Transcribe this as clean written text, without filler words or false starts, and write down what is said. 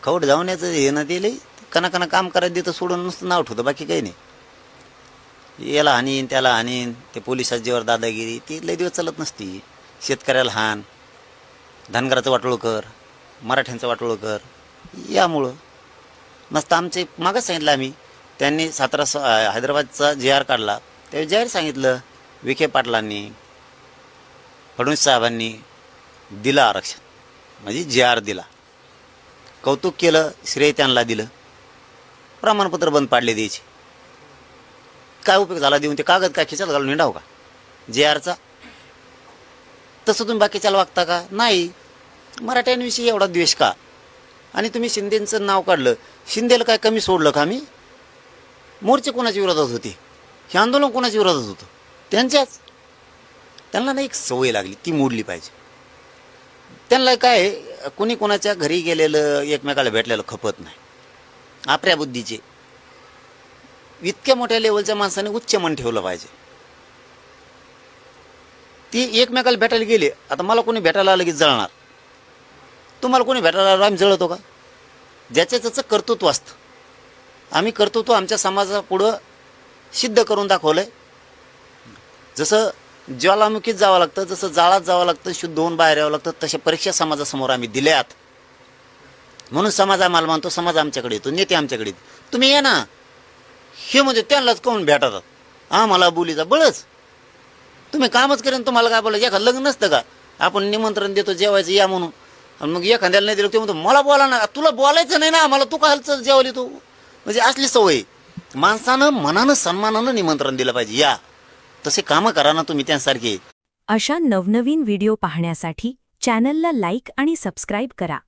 खवट जाऊन याचं हे ना ते लई कना काम करायला देतं सोडून नुसतं नाव ठेवतं, बाकी काही नाही. याला हानीन त्याला हानीन, ते पोलिसात जेव्हा दादागिरी ती लई दिवस चालत नसती. शेतकऱ्याला हान, धनगराचं वाटोळं कर, मराठ्यांचं वाटोळं कर. यामुळं मस्त आमचे मागच सांगितलं आम्ही. त्यांनी हैदराबादचा JR काढला, त्यावेळी जाहीर सांगितलं विखे पाटलांनी, फडणवीस साहेबांनी दिलं आरक्षण, म्हणजे JR दिला. कौतुक केलं, श्रेय त्यांना दिलं. प्रमाणपत्र बंद पाडले द्यायचे. काय उपयोग झाला देऊन? ते कागद काय खिचात घालून हिंडाव का JRचा? तसं तुम्ही बाकीच्याला वागता का? नाही. मराठ्यांविषयी एवढा द्वेष का? आणि तुम्ही शिंदेचं नाव काढलं, शिंदेला काय कमी सोडलं का? आम्ही मोर्चे कोणाच्या विरोधात होते? हे आंदोलन कोणाच्या विरोधात होतं? त्यांच्याच. त्यांना ना एक सवय लागली, ती मोडली पाहिजे. त्यांना काय, कोणी कोणाच्या घरी गेलेलं एकमेकाला भेटलेलं खपत नाही. आपल्या बुद्धीचे इतक्या मोठ्या लेवलच्या माणसाने उच्च मन ठेवलं पाहिजे. ती एकमेकाला भेटायला गेली. आता मला कोणी भेटायला लगेच जळणार, तुम्हाला कोणी भेटायला आलं आम्ही जळतो का? ज्याचं त्याचं कर्तृत्व असतं. आम्ही कर्तृत्व आमच्या समाजापुढं सिद्ध करून दाखवलं आहे. जसं ज्वालामुखीत जावं लागतं, जसं जाळात जावं लागतं, शुद्ध होऊन बाहेर यावं लागतं, तशा परीक्षा समाजासमोर आम्ही दिल्यात. म्हणून समाज आम्हाला मानतो, समाज आमच्याकडे येतो, नेते आमच्याकडे येतो. तुम्ही या ना. हे म्हणजे त्यांनाच कोण भेटतात, आम्हाला बोलीचा बळच. तुम्ही कामच करेन, तुम्हाला काय बोलायचं? एखादं लग्न नसतं का, आपण निमंत्रण देतो जेवायचं या म्हणून, आणि मग एखाद्याला नाही दिलं ते म्हणतो मला बोला ना. तुला बोलायचं नाही ना, मला तू काय जेवायला येतो? म्हणजे असली सवय. माणसानं मनानं सन्मानानं निमंत्रण दिलं पाहिजे. या तसे कामं करा ना तुम्ही त्यांसारखे. अशा नवनवीन व्हिडिओ पाहण्यासाठी चॅनलला लाईक आणि सबस्क्राईब करा.